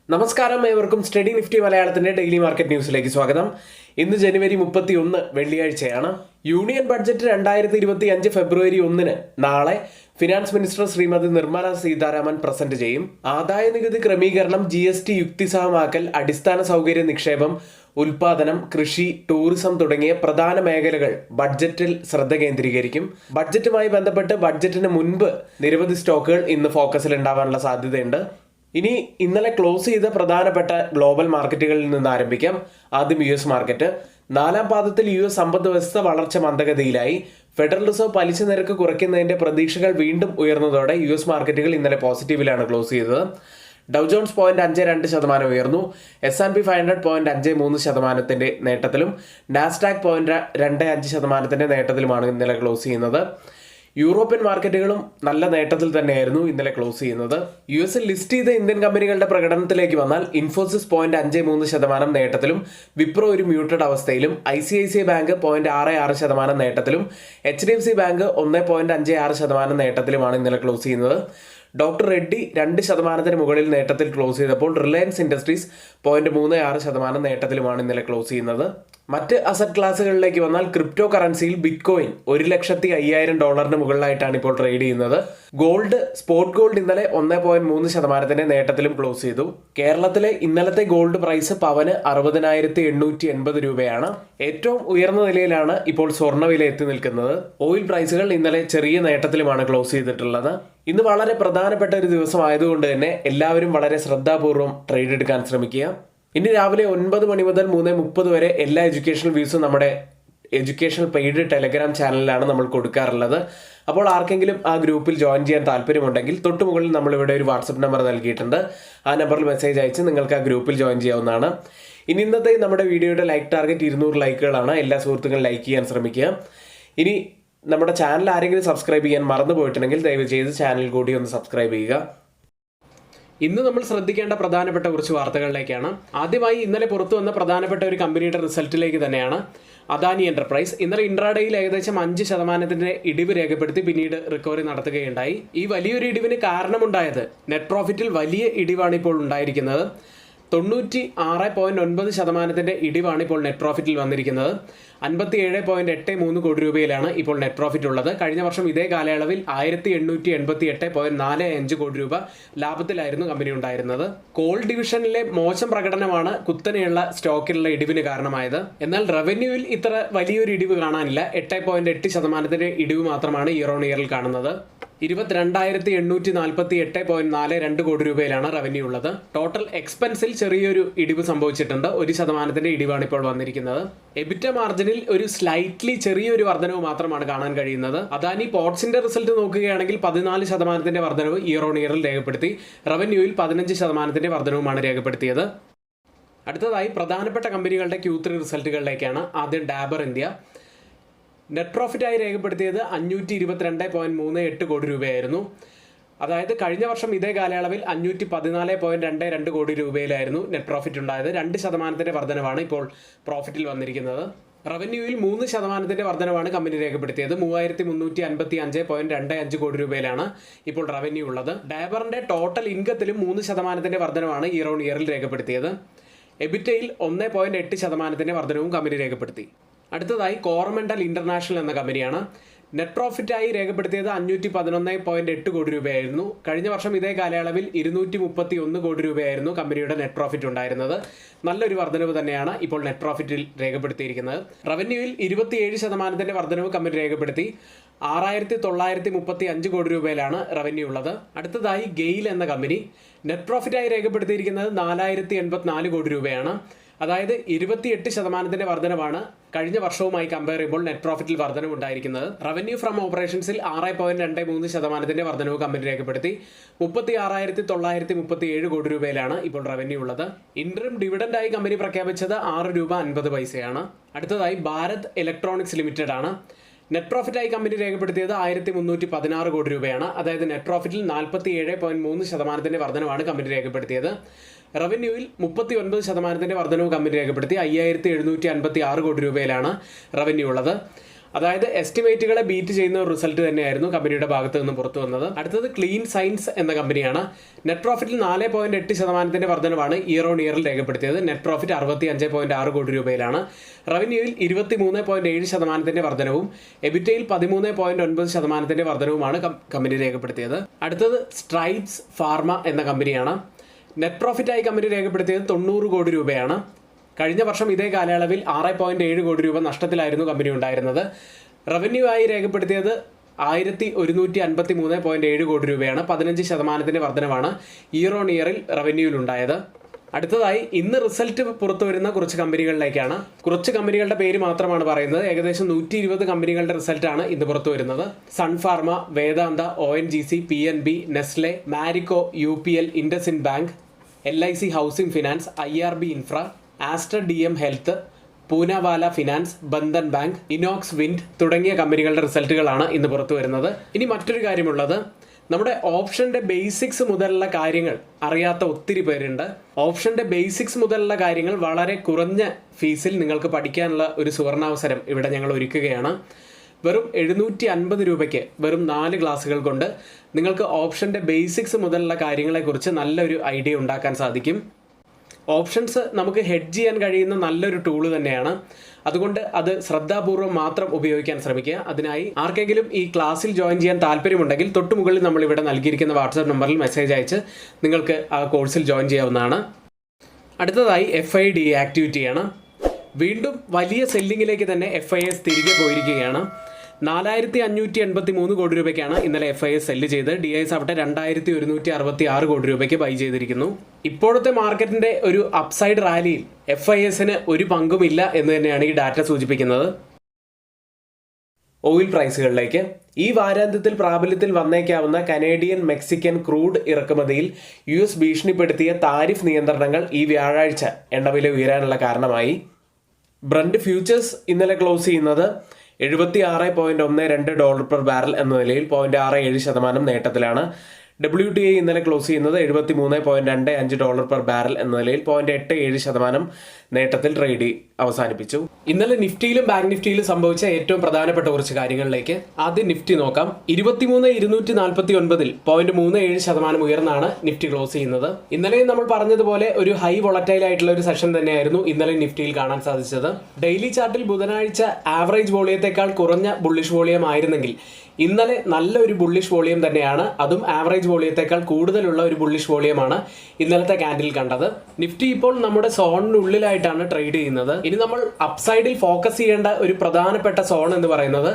നമസ്കാരം, ഏവർക്കും study Nifty മലയാളത്തിന്റെ ഡെയിലി മാർക്കറ്റ് ന്യൂസിലേക്ക് സ്വാഗതം. ഇന്ന് ജനുവരി 31 വെള്ളിയാഴ്ചയാണ്. യൂണിയൻ ബഡ്ജറ്റ് 2025 ഫെബ്രുവരി 1 നാളെ finance minister Shrimati Nirmala Sitharaman present ചെയ്യും. ആദായ നികുതി ക്രമീകരണം, GST യുക്തിസഹമാക്കൽ, അടിസ്ഥാന സൗകര്യ നിക്ഷേപം, ഉൽപാദനം, കൃഷി, ടൂറിസം തുടങ്ങിയ പ്രധാന മേഖലകൾ ബഡ്ജറ്റിൽ ശ്രദ്ധ കേന്ദ്രീകരിക്കും. ബഡ്ജറ്റുമായി ബന്ധപ്പെട്ട് ബഡ്ജറ്റിന് മുൻപ് നിരവധി സ്റ്റോക്കുകൾ ഇന്ന് ഫോക്കസിൽ ഉണ്ടാവാനുള്ള സാധ്യതയുണ്ട്. ഇനി ഇന്നലെ ക്ലോസ് ചെയ്ത പ്രധാനപ്പെട്ട ഗ്ലോബൽ മാർക്കറ്റുകളിൽ നിന്ന് ആരംഭിക്കാം. ആദ്യം US മാർക്കറ്റ്. നാലാം പാദത്തിൽ US സമ്പദ് വ്യവസ്ഥ വളർച്ച മന്ദഗതിയിലായി. ഫെഡറൽ റിസർവ് പലിശ നിരക്ക് കുറയ്ക്കുന്നതിന്റെ പ്രതീക്ഷകൾ വീണ്ടും ഉയർന്നതോടെ US മാർക്കറ്റുകൾ ഇന്നലെ പോസിറ്റീവിലാണ് ക്ലോസ് ചെയ്തത്. ഡൗ ജോൺസ് 0.52% ഉയർന്നു. S&P 500 0.53% നേട്ടത്തിലും നാസ്ഡാക്ക് 0.25% നേട്ടത്തിലുമാണ് ഇന്നലെ ക്ലോസ് ചെയ്യുന്നത്. യൂറോപ്യൻ മാർക്കറ്റുകളും നല്ല നേട്ടത്തിൽ തന്നെയായിരുന്നു ഇന്നലെ ക്ലോസ് ചെയ്യുന്നത്. US ലിസ്റ്റ് ചെയ്ത ഇന്ത്യൻ കമ്പനികളുടെ പ്രകടനത്തിലേക്ക് വന്നാൽ ഇൻഫോസിസ് 0.53% നേട്ടത്തിലും, വിപ്രോ ഒരു മ്യൂട്ടഡ് അവസ്ഥയിലും, ICICI ബാങ്ക് 0.66% നേട്ടത്തിലും, HDFC ബാങ്ക് 1.56% നേട്ടത്തിലുമാണ് ഇന്നലെ ക്ലോസ് ചെയ്യുന്നത്. ഡോക്ടർ റെഡ്ഡി 2% മുകളിൽ നേട്ടത്തിൽ ക്ലോസ് ചെയ്തപ്പോൾ റിലയൻസ് ഇൻഡസ്ട്രീസ് 0.36% നേട്ടത്തിലുമാണ് ഇന്നലെ ക്ലോസ് ചെയ്യുന്നത്. മറ്റ് അസറ്റ് ക്ലാസുകളിലേക്ക് വന്നാൽ ക്രിപ്റ്റോ കറൻസിയിൽ ബിറ്റ്കോയിൻ $1,05,000 മുകളിലായിട്ടാണ് ഇപ്പോൾ ട്രേഡ് ചെയ്യുന്നത്. ഗോൾഡ്, സ്പോട്ട് ഗോൾഡ് ഇന്നലെ 1.3% നേട്ടത്തിലും ക്ലോസ് ചെയ്തു. കേരളത്തിലെ ഇന്നലത്തെ ഗോൾഡ് പ്രൈസ് പവന് 60,880 രൂപയാണ്. ഏറ്റവും ഉയർന്ന നിലയിലാണ് ഇപ്പോൾ സ്വർണ്ണവില എത്തി നിൽക്കുന്നത്. ഓയിൽ പ്രൈസുകൾ ഇന്നലെ ചെറിയ നേട്ടത്തിലുമാണ് ക്ലോസ് ചെയ്തിട്ടുള്ളത്. ഇന്ന് വളരെ പ്രധാനപ്പെട്ട ഒരു ദിവസം ആയതുകൊണ്ട് തന്നെ എല്ലാവരും വളരെ ശ്രദ്ധാപൂർവം ട്രേഡ് എടുക്കാൻ ശ്രമിക്കുക. ഇനി രാവിലെ 9 മണി മുതൽ 3:30 വരെ എല്ലാ എഡ്യൂക്കേഷണൽ വ്യൂസും നമ്മുടെ എഡ്യൂക്കേഷണൽ പെയ്ഡ് ടെലഗ്രാം ചാനലിലാണ് നമ്മൾ കൊടുക്കാറുള്ളത്. അപ്പോൾ ആർക്കെങ്കിലും ആ ഗ്രൂപ്പിൽ ജോയിൻ ചെയ്യാൻ താല്പര്യമുണ്ടെങ്കിൽ തൊട്ട് മുകളിൽ നമ്മളിവിടെ ഒരു വാട്സപ്പ് നമ്പർ നൽകിയിട്ടുണ്ട്. ആ നമ്പറിൽ മെസ്സേജ് അയച്ച് നിങ്ങൾക്ക് ആ ഗ്രൂപ്പിൽ ജോയിൻ ചെയ്യാവുന്നതാണ്. ഇനി ഇന്നത്തെ നമ്മുടെ വീഡിയോയുടെ ലൈക്ക് ടാർഗറ്റ് 200 ലൈക്കുകളാണ്. എല്ലാ സുഹൃത്തുക്കളും ലൈക്ക് ചെയ്യാൻ ശ്രമിക്കുക. ഇനി നമ്മുടെ ചാനൽ ആരെങ്കിലും സബ്സ്ക്രൈബ് ചെയ്യാൻ മറന്നു പോയിട്ടുണ്ടെങ്കിൽ ദയവ് ചെയ്ത് ചാനൽ കൂടി ഒന്ന് സബ്സ്ക്രൈബ് ചെയ്യുക. ഇന്ന് നമ്മൾ ശ്രദ്ധിക്കേണ്ട പ്രധാനപ്പെട്ട കുറച്ച് വാർത്തകളിലേക്കാണ്. ആദ്യമായി ഇന്നലെ പുറത്തു വന്ന പ്രധാനപ്പെട്ട ഒരു കമ്പനിയുടെ റിസൾട്ടിലേക്ക് തന്നെയാണ്. അദാനി എന്റർപ്രൈസ് ഇന്നലെ ഇൻട്രാഡേയിൽ ഏകദേശം 5% ഇടിവ് രേഖപ്പെടുത്തി പിന്നീട് റിക്കവറി നടത്തുകയുണ്ടായി. ഈ വലിയൊരു ഇടിവിന് കാരണമുണ്ടായത് നെറ്റ് പ്രോഫിറ്റിൽ വലിയ ഇടിവാണ് ഇപ്പോൾ ഉണ്ടായിരിക്കുന്നത്. 96.9% ഇടിവാണ് ഇപ്പോൾ നെറ്റ് പ്രോഫിറ്റിൽ വന്നിരിക്കുന്നത്. 57.83 കോടി രൂപയിലാണ് ഇപ്പോൾ നെറ്റ് പ്രോഫിറ്റ് ഉള്ളത്. കഴിഞ്ഞ വർഷം ഇതേ കാലയളവിൽ 1888.45 കോടി രൂപ ലാഭത്തിലായിരുന്നു കമ്പനി ഉണ്ടായിരുന്നത്. കോൾ ഡിവിഷനിലെ മോശം പ്രകടനമാണ് കുത്തനെയുള്ള സ്റ്റോക്കിലുള്ള ഇടിവിന് കാരണമായത്. എന്നാൽ റവന്യൂവിൽ ഇത്ര വലിയൊരു ഇടിവ് കാണാനില്ല. 8.8% ഇടിവ് മാത്രമാണ് ഇയർ ഓൺ ഇയറിൽ കാണുന്നത്. 22,848.42 കോടി രൂപയിലാണ് റവന്യൂ ഉള്ളത്. ടോട്ടൽ എക്സ്പെൻസിൽ ചെറിയൊരു ഇടിവ് സംഭവിച്ചിട്ടുണ്ട്. 1% ഇടിവാണ് ഇപ്പോൾ വന്നിരിക്കുന്നത്. എബിറ്റ മാർജിനിൽ ഒരു സ്ലൈറ്റ്ലി ചെറിയൊരു വർധനവ് മാത്രമാണ് കാണാൻ കഴിയുന്നത്. അദാനി പോർട്സിന്റെ റിസൾട്ട് നോക്കുകയാണെങ്കിൽ 14% വർധനവ് ഇയർ ഓൺ ഇയറിൽ രേഖപ്പെടുത്തി. റവന്യൂവിൽ 15% വർധനവുമാണ് രേഖപ്പെടുത്തിയത്. അടുത്തതായി പ്രധാനപ്പെട്ട കമ്പനികളുടെ Q3 റിസൾട്ടുകളിലേക്കാണ്. ആദ്യം ഡാബർ ഇന്ത്യ. നെറ്റ് പ്രോഫിറ്റായി രേഖപ്പെടുത്തിയത് 522.38 കോടി രൂപയായിരുന്നു. അതായത് കഴിഞ്ഞ വർഷം ഇതേ കാലയളവിൽ 514.22 കോടി രൂപയിലായിരുന്നു നെറ്റ് പ്രോഫിറ്റ് ഉണ്ടായത്. 2% വർധനവാണ് ഇപ്പോൾ പ്രോഫിറ്റിൽ വന്നിരിക്കുന്നത്. റവന്യൂവിൽ 3% വർധനവാണ് കമ്പനി രേഖപ്പെടുത്തിയത്. 3355.25 കോടി രൂപയിലാണ് ഇപ്പോൾ റവന്യൂ ഉള്ളത്. ഡാബറിന്റെ ടോട്ടൽ ഇൻകത്തിലും 3% വർധനവാണ് ഇയർ ഓൺ ഇയറിൽ രേഖപ്പെടുത്തിയത്. എബിറ്റയിൽ 1.8% വർധനവും കമ്പനി രേഖപ്പെടുത്തി. അടുത്തതായി കോറമൻഡൽ ഇന്റർനാഷണൽ എന്ന കമ്പനിയാണ്. നെറ്റ് പ്രോഫിറ്റായി രേഖപ്പെടുത്തിയത് 511.8 കോടി രൂപയായിരുന്നു. കഴിഞ്ഞ വർഷം ഇതേ കാലയളവിൽ 231 കോടി രൂപയായിരുന്നു കമ്പനിയുടെ നെറ്റ് പ്രോഫിറ്റ് ഉണ്ടായിരുന്നത്. നല്ലൊരു വർധനവ് തന്നെയാണ് ഇപ്പോൾ നെറ്റ് പ്രോഫിറ്റിൽ രേഖപ്പെടുത്തിയിരിക്കുന്നത്. റവന്യൂവിൽ 27% വർധനവ് കമ്പനി രേഖപ്പെടുത്തി. 6,935 കോടി രൂപയിലാണ് റവന്യൂ ഉള്ളത്. അടുത്തതായി ഗെയിൽ എന്ന കമ്പനി. നെറ്റ് പ്രോഫിറ്റായി രേഖപ്പെടുത്തിയിരിക്കുന്നത് 4,084 കോടി രൂപയാണ്. അതായത് 28% വർധനവാണ് കഴിഞ്ഞ വർഷവുമായി കമ്പയർ ചെയ്യുമ്പോൾ നെറ്റ് പ്രോഫിറ്റിൽ വർധനവ് ഉണ്ടായിരിക്കുന്നത്. റവന്യൂ ഫ്രം ഓപ്പറേഷൻസിൽ 6.23% വർധനവ് കമ്പനി രേഖപ്പെടുത്തി. 36,937 കോടി രൂപയിലാണ് ഇപ്പോൾ റവന്യൂ ഉള്ളത്. ഇന്ററിം ഡിവിഡൻഡായി കമ്പനി പ്രഖ്യാപിച്ചത് 6 രൂപ 50 പൈസയാണ്. അടുത്തതായി ഭാരത് ഇലക്ട്രോണിക്സ് ലിമിറ്റഡ് ആണ്. നെറ്റ് പ്രോഫിറ്റായി കമ്പനി രേഖപ്പെടുത്തിയത് 1316 കോടി രൂപയാണ്. അതായത് നെറ്റ് പ്രോഫിറ്റിൽ 47.3% വർധനവാണ് കമ്പനി രേഖപ്പെടുത്തിയത്. റവന്യൂവിൽ 39% വർധനവ് കമ്പനി രേഖപ്പെടുത്തി 5756 കോടി രൂപയിലാണ് റവന്യൂ ഉള്ളത്. അതായത് എസ്റ്റിമേറ്റുകളെ ബീറ്റ് ചെയ്യുന്ന ഒരു റിസൾട്ട് തന്നെയായിരുന്നു കമ്പനിയുടെ ഭാഗത്ത് നിന്ന് പുറത്തു വന്നത്. അടുത്തത് ക്ലീൻ സയൻസ് എന്ന കമ്പനിയാണ്. നെറ്റ് പ്രോഫിറ്റിൽ 4.8% വർധനവാണ് ഇയർ ഓൺ ഇയറിൽ രേഖപ്പെടുത്തിയത്. നെറ്റ് പ്രോഫിറ്റ് 65.6 കോടി രൂപയിലാണ്. റവന്യൂവിൽ 23.7% വർധനവും എബിറ്റയിൽ 13.9% വർധനവുമാണ് കമ്പനി രേഖപ്പെടുത്തിയത്. അടുത്തത് സ്ട്രൈഡ്സ് ഫാർമ എന്ന കമ്പനിയാണ്. നെറ്റ് പ്രോഫിറ്റായി കമ്പനി രേഖപ്പെടുത്തിയത് 90 കോടി രൂപയാണ്. കഴിഞ്ഞ വർഷം ഇതേ കാലയളവിൽ 6.7 കോടി രൂപ നഷ്ടത്തിലായിരുന്നു കമ്പനി ഉണ്ടായിരുന്നത്. റവന്യൂ ആയി രേഖപ്പെടുത്തിയത് 1153.7 കോടി രൂപയാണ്. 15% വർധനവാണ് ഇയർ ഓൺ ഇയറിൽ റവന്യൂവിൽ ഉണ്ടായത്. അടുത്തതായി ഇന്ന് റിസൾട്ട് പുറത്തു വരുന്ന കുറച്ച് കമ്പനികളിലേക്കാണ്. കുറച്ച് കമ്പനികളുടെ പേര് മാത്രമാണ് പറയുന്നത്. ഏകദേശം 120 കമ്പനികളുടെ റിസൾട്ടാണ് ഇന്ന് പുറത്തു വരുന്നത്. സൺഫാർമ, വേദാന്ത, ONGC, PNB, Nestle, Marico, UPL, IndusInd bank, LIC housing finance, IRB infra, Aster DM health, Poonawalla finance, Bandhan bank, Inox wind തുടങ്ങിയ കമ്പനികളുടെ റിസൾട്ടുകളാണ് ഇന്ന് പുറത്തു വരുന്നത്. ഇനി മറ്റൊരു കാര്യമുള്ളത്, നമ്മുടെ ഓപ്ഷന്റെ ബേസിക്സ് മുതലുള്ള കാര്യങ്ങൾ അറിയാത്ത ഒത്തിരി പേരുണ്ട്. ഓപ്ഷന്റെ ബേസിക്സ് മുതലുള്ള കാര്യങ്ങൾ വളരെ കുറഞ്ഞ ഫീസിൽ നിങ്ങൾക്ക് പഠിക്കാനുള്ള ഒരു സുവർണാവസരം ഇവിടെ ഞങ്ങൾ ഒരുക്കുകയാണ്. വെറും 750 രൂപയ്ക്ക് വെറും 4 ക്ലാസ്സുകൾ കൊണ്ട് നിങ്ങൾക്ക് ഓപ്ഷന്റെ ബേസിക്സ് മുതലുള്ള കാര്യങ്ങളെക്കുറിച്ച് നല്ലൊരു ഐഡിയ ഉണ്ടാക്കാൻ സാധിക്കും. ഓപ്ഷൻസ് നമുക്ക് ഹെഡ്ജ് ചെയ്യാൻ കഴിയുന്ന നല്ലൊരു ടൂള് തന്നെയാണ്. അതുകൊണ്ട് അത് ശ്രദ്ധാപൂർവ്വം മാത്രം ഉപയോഗിക്കാൻ ശ്രമിക്കുക. അതിനായി ആർക്കെങ്കിലും ഈ ക്ലാസ്സിൽ ജോയിൻ ചെയ്യാൻ താല്പര്യമുണ്ടെങ്കിൽ തൊട്ടുമുകളിൽ നമ്മൾ ഇവിടെ നൽകിയിരിക്കുന്ന വാട്സാപ്പ് നമ്പറിൽ മെസ്സേജ് അയച്ച് നിങ്ങൾക്ക് ആ കോഴ്സിൽ ജോയിൻ ചെയ്യാവുന്നതാണ്. അടുത്തതായി FIDA ആക്ടിവിറ്റിയാണ്. വീണ്ടും വലിയ സെല്ലിങ്ങിലേക്ക് തന്നെ FIS തിരികെ പോയിരിക്കുകയാണ്. 4583 കോടി രൂപയ്ക്കാണ് ഇന്നലെ FIS സെല്ല് ചെയ്ത്. DIS ആവട്ടെ 2166 കോടി രൂപയ്ക്ക് ബൈ ചെയ്തിരിക്കുന്നു. ഇപ്പോഴത്തെ മാർക്കറ്റിന്റെ ഒരു അപ്സൈഡ് റാലിയിൽ FISന് ഒരു പങ്കുമില്ല എന്ന് തന്നെയാണ് ഈ ഡാറ്റ സൂചിപ്പിക്കുന്നത്. ഓയിൽ പ്രൈസുകളിലേക്ക്. ഈ വാരാന്ത്യത്തിൽ പ്രാബല്യത്തിൽ വന്നേക്കാവുന്ന കനേഡിയൻ മെക്സിക്കൻ ക്രൂഡ് ഇറക്കുമതിയിൽ US ഭീഷണിപ്പെടുത്തിയ താരിഫ് നിയന്ത്രണങ്ങൾ ഈ വ്യാഴാഴ്ച എണ്ണവില ഉയരാനുള്ള കാരണമായി. ബ്രന്റ് ഫ്യൂച്ചേഴ്സ് ഇന്നലെ ക്ലോസ് ചെയ്യുന്നത് $76.12 പെർ ബാരൽ എന്ന നിലയിൽ 0.67% നേട്ടത്തിലാണ്. WTI ഇന്നലെ ക്ലോസ് ചെയ്യുന്നത് $73.25 പെർ ബാരൽ എന്ന നിലയിൽ 0.87% നേട്ടത്തിൽ ട്രേഡ് അവസാനിപ്പിച്ചു. ഇന്നലെ നിഫ്റ്റിയിലും ബാങ്ക് നിഫ്റ്റിയിലും സംഭവിച്ച ഏറ്റവും പ്രധാനപ്പെട്ട കുറച്ച് കാര്യങ്ങളിലേക്ക് ആദ്യം നിഫ്റ്റി നോക്കാം. 23,249 0.37% ഉയർന്നാണ് നിഫ്റ്റി ക്ലോസ് ചെയ്യുന്നത്. ഇന്നലെയും നമ്മൾ പറഞ്ഞതുപോലെ ഒരു ഹൈ വോളറ്റൈൽ ആയിട്ടുള്ള ഒരു സെഷൻ തന്നെയായിരുന്നു ഇന്നലെ നിഫ്റ്റിയിൽ കാണാൻ സാധിച്ചത്. ഡെയിലി ചാർട്ടിൽ ബുധനാഴ്ച ആവറേജ് വോളിയത്തേക്കാൾ കുറഞ്ഞ ബുള്ളിഷ് വോളിയം ആയിരുന്നെങ്കിൽ ഇന്നലെ നല്ലൊരു ബുള്ളിഷ് വോളിയം തന്നെയാണ്. അതും ആവറേജ് വോളിയത്തേക്കാൾ കൂടുതലുള്ള ഒരു ബുള്ളിഷ് വോളിയമാണ് ഇന്നലത്തെ ക്യാൻഡിൽ കണ്ടത്. നിഫ്റ്റി ഇപ്പോൾ നമ്മുടെ സോണിനുള്ളിലായിട്ടാണ് ട്രേഡ് ചെയ്യുന്നത്. ഇനി നമ്മൾ അപ്സൈഡിൽ ഫോക്കസ് ചെയ്യേണ്ട ഒരു പ്രധാനപ്പെട്ട സോൺ എന്ന് പറയുന്നത്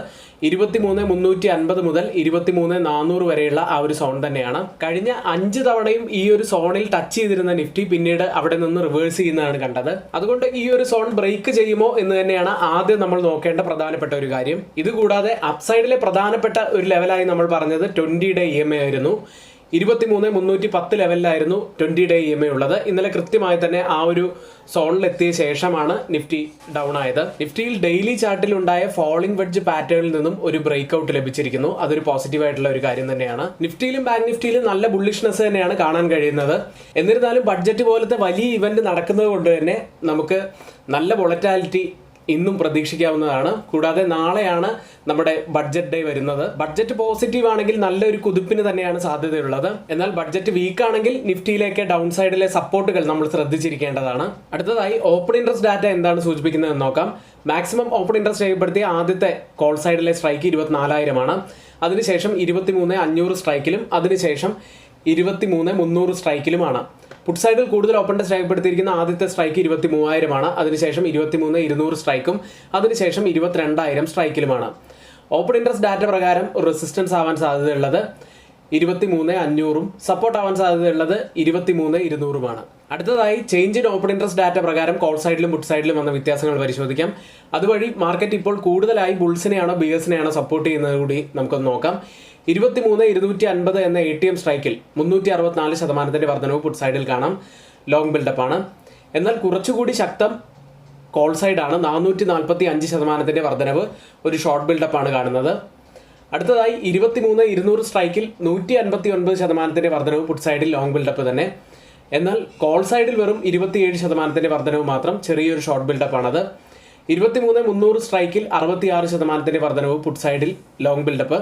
23,350 മുതൽ 23,400 വരെയുള്ള ആ ഒരു സോൺ തന്നെയാണ്. കഴിഞ്ഞ 5 തവണയും ഈ ഒരു സോണിൽ ടച്ച് ചെയ്തിരുന്ന നിഫ്റ്റി പിന്നീട് അവിടെ നിന്ന് റിവേഴ്സ് ചെയ്യുന്നതാണ് കണ്ടത്. അതുകൊണ്ട് ഈ ഒരു സോൺ ബ്രേക്ക് ചെയ്യുമോ എന്ന് തന്നെയാണ് ആദ്യം നമ്മൾ നോക്കേണ്ട പ്രധാനപ്പെട്ട ഒരു കാര്യം. ഇതുകൂടാതെ അപ്സൈഡിലെ പ്രധാനപ്പെട്ട ഒരു ലെവലായി നമ്മൾ പറഞ്ഞത് 20-day EMA ആയിരുന്നു. 23,310 ലെവലിലായിരുന്നു 20-day EMA ഉള്ളത്. ഇന്നലെ കൃത്യമായി തന്നെ ആ ഒരു സോണിലെത്തിയ ശേഷമാണ് നിഫ്റ്റി ഡൗൺ ആയത്. നിഫ്റ്റിയിൽ ഡെയിലി ചാർട്ടിൽ ഉണ്ടായ ഫോളിംഗ് വെഡ്ജ് പാറ്റേണിൽ നിന്നും ഒരു ബ്രേക്ക് ഔട്ട് ലഭിച്ചിരിക്കുന്നു. അതൊരു പോസിറ്റീവ് ആയിട്ടുള്ള ഒരു കാര്യം തന്നെയാണ്. നിഫ്റ്റിയിലും ബാങ്ക് നിഫ്റ്റിയിലും നല്ല ബുള്ളിഷ്നെസ് തന്നെയാണ് കാണാൻ കഴിയുന്നത്. എന്നിരുന്നാലും ബഡ്ജറ്റ് പോലത്തെ വലിയ ഇവന്റ് നടക്കുന്നത് കൊണ്ട് തന്നെ നമുക്ക് നല്ല വോളറ്റാലിറ്റി ഇന്നും പ്രതീക്ഷിക്കാവുന്നതാണ്. കൂടാതെ നാളെയാണ് നമ്മുടെ ബഡ്ജറ്റ് ഡേ വരുന്നത്. ബഡ്ജറ്റ് പോസിറ്റീവ് ആണെങ്കിൽ നല്ലൊരു കുതിപ്പിന് തന്നെയാണ് സാധ്യതയുള്ളത്. എന്നാൽ ബഡ്ജറ്റ് വീക്ക് ആണെങ്കിൽ നിഫ്റ്റിയിലേക്ക് ഡൗൺ സൈഡിലെ സപ്പോർട്ടുകൾ നമ്മൾ ശ്രദ്ധിച്ചിരിക്കേണ്ടതാണ്. അടുത്തതായി ഓപ്പൺ ഇൻട്രസ്റ്റ് ഡാറ്റ എന്താണ് സൂചിപ്പിക്കുന്നതെന്ന് നോക്കാം. മാക്സിമം ഓപ്പൺ ഇൻട്രസ്റ്റ് രേഖപ്പെടുത്തിയ ആദ്യത്തെ കോൾ സൈഡിലെ സ്ട്രൈക്ക് 24,000 അതിനുശേഷം 23,500 സ്ട്രൈക്കിലും അതിനുശേഷം 23,300 സ്ട്രൈക്കിലുമാണ്. പുട്ട് സൈഡിൽ കൂടുതൽ ഓപ്പൺ ടെസ്റ്റ് രേഖപ്പെടുത്തിയിരിക്കുന്ന ആദ്യത്തെ സ്ട്രൈക്ക് 23,000 അതിനുശേഷം 23,200 സ്ട്രൈക്കും അതിനുശേഷം 22,000 സ്ട്രൈക്കിലുമാണ്. ഓപ്പൺ ഇൻട്രസ്റ്റ് ഡാറ്റ പ്രകാരം റെസിസ്റ്റൻസ് ആവാൻ സാധ്യതയുള്ളത് 23,500 സപ്പോർട്ട് ആവാൻ സാധ്യതയുള്ളത് 23,200 അടുത്തതായി change in open interest data പ്രകാരം കോൾ സൈഡിലും പുട്ട് സൈഡിലും വന്ന വ്യത്യാസങ്ങൾ പരിശോധിക്കാം. അതുവഴി മാർക്കറ്റ് ഇപ്പോൾ കൂടുതലായി ബുൾസിനെയാണോ ബിയേഴ്സിനെയാണോ സപ്പോർട്ട് ചെയ്യുന്നത് കൂടി നമുക്കൊന്ന് നോക്കാം. 23,250 എന്ന ATM സ്ട്രൈക്കിൽ 364% വർധനവ് പുട്ട് സൈഡിൽ കാണാം. ലോങ് ബിൽഡപ്പ് ആണ്. എന്നാൽ കുറച്ചുകൂടി ശക്തം കോൾ സൈഡാണ്. 445% വർധനവ്, ഒരു ഷോർട്ട് ബിൽഡപ്പാണ് കാണുന്നത്. അടുത്തതായി 23-200 സ്ട്രൈക്കിൽ 159% വർധനവ്, പുട്ട് സൈഡിൽ ലോങ് ബിൽഡപ്പ് തന്നെ. എന്നാൽ കോൾ സൈഡിൽ വെറും 27% വർധനവ് മാത്രം, ചെറിയൊരു ഷോർട്ട് ബിൽഡപ്പാണത്. 23-300 സ്ട്രൈക്കിൽ 66% വർധനവ്, പുട്ട് സൈഡിൽ ലോങ് ബിൽഡപ്പ്.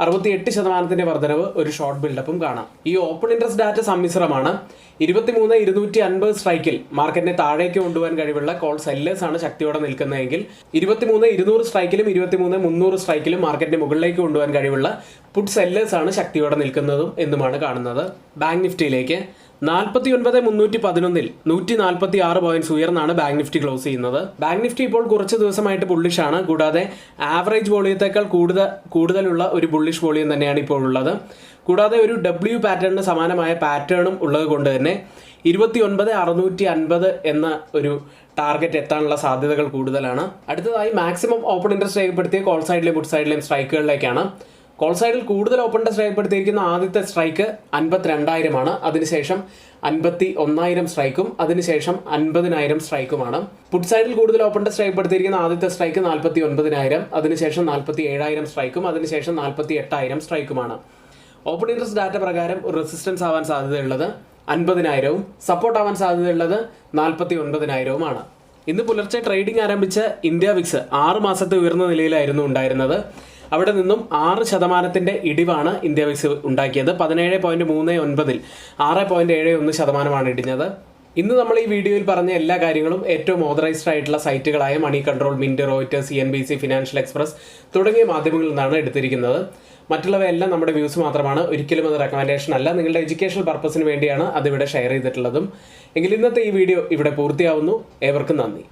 68% വർധനവ്, ഒരു ഷോർട്ട് ബിൽഡപ്പും കാണാം. ഈ ഓപ്പൺ ഇൻട്രസ്റ്റ് ഡാറ്റ സമ്മിശ്രമാണ്. 23-250 സ്ട്രൈക്കിൽ മാർക്കറ്റിനെ താഴേക്ക് കൊണ്ടുപോകാൻ കഴിവുള്ള കോൾ സെല്ലേഴ്സ് ആണ് ശക്തിയോടെ നിൽക്കുന്നതെങ്കിൽ 23-200 സ്ട്രൈക്കിലും 23-300 സ്ട്രൈക്കിലും മാർക്കറ്റിനെ മുകളിലേക്ക് കൊണ്ടുപോകാൻ കഴിവുള്ള പുട്ട് സെല്ലേഴ്സ് ആണ് ശക്തിയോടെ നിൽക്കുന്നതും എന്നുമാണ് കാണുന്നത്. ബാങ്ക് നിഫ്റ്റിയിലേക്ക് 49,311-ൽ 146 പോയിന്റ്സ് ഉയർന്നാണ് ബാങ്ക് നിഫ്റ്റി ക്ലോസ് ചെയ്യുന്നത്. ബാങ്ക് നിഫ്റ്റി ഇപ്പോൾ കുറച്ച് ദിവസമായിട്ട് ബുള്ളിഷാണ്. കൂടാതെ ആവറേജ് വോളിയത്തേക്കാൾ കൂടുതലുള്ള ഒരു ബുള്ളിഷ് വോളിയം തന്നെയാണ് ഇപ്പോൾ ഉള്ളത്. കൂടാതെ ഒരു W പാറ്റേണിന് സമാനമായ പാറ്റേണും ഉള്ളത് കൊണ്ട് തന്നെ 29,650 എന്ന ഒരു ടാർഗറ്റ് എത്താനുള്ള സാധ്യതകൾ കൂടുതലാണ്. അടുത്തതായി മാക്സിമം ഓപ്പൺ ഇൻട്രസ്റ്റ് രേഖപ്പെടുത്തിയ കോൾ സൈഡിലെയും പുട്ട് സൈഡിലെയും സ്ട്രൈക്കുകളിലേക്കാണ്. കോൾ സൈഡിൽ കൂടുതൽ ഓപ്പൺ ഇൻട്രസ്റ്റ് രേഖപ്പെടുത്തിയിരിക്കുന്ന ആദ്യത്തെ സ്ട്രൈക്ക് 52,000 ആണ്. അതിനുശേഷം 51,000 സ്ട്രൈക്കും അതിനുശേഷം 50,000 സ്ട്രൈക്കുമാണ്. പുട്ട് സൈഡിൽ കൂടുതൽ ഓപ്പൺ ഇൻട്രസ്റ്റ് രേഖപ്പെടുത്തിയിരിക്കുന്ന ആദ്യത്തെ സ്ട്രൈക്ക് 49,000, അതിനുശേഷം 47,000 സ്ട്രൈക്കും അതിനുശേഷം 48,000 സ്ട്രൈക്കുമാണ്. ഓപ്പൺ ഇൻട്രസ്റ്റ് ഡാറ്റ പ്രകാരം റെസിസ്റ്റൻസ് ആവാൻ സാധ്യതയുള്ളത് 50,000-ഉം സപ്പോർട്ട് ആവാൻ സാധ്യതയുള്ളത് 49,000-ഉമാണ്. ഇന്ന് പുലർച്ചെ ട്രേഡിംഗ് ആരംഭിച്ച ഇന്ത്യ വിക്സ് 6 മാസത്തെ ഉയർന്ന നിലയിലായിരുന്നു ഉണ്ടായിരുന്നത്. അവിടെ നിന്നും 6% ഇടിവാണ് ഇന്ത്യ വിക്സ് ഉണ്ടാക്കിയത്. 17.39-ൽ 6.71% ഇടിഞ്ഞത്. ഇന്ന് നമ്മൾ ഈ വീഡിയോയിൽ പറഞ്ഞ എല്ലാ കാര്യങ്ങളും ഏറ്റവും ഓതറൈസ്ഡ് ആയിട്ടുള്ള സൈറ്റുകളായ Moneycontrol, Mint, Reuters, CNBC, Financial Express തുടങ്ങിയ മാധ്യമങ്ങളിൽ നിന്നാണ് എടുത്തിരിക്കുന്നത്. മറ്റുള്ളവയെല്ലാം നമ്മുടെ വ്യൂസ് മാത്രമാണ്, ഒരിക്കലും അത് റെക്കമെൻഡേഷൻ അല്ല. നിങ്ങളുടെ എഡ്യൂക്കേഷണൽ പർപ്പസിന് വേണ്ടിയാണ് അതിവിടെ ഷെയർ ചെയ്തിട്ടുള്ളതും. എങ്കിൽ ഇന്നത്തെ ഈ വീഡിയോ ഇവിടെ പൂർത്തിയാവുന്നു. ഏവർക്കും നന്ദി.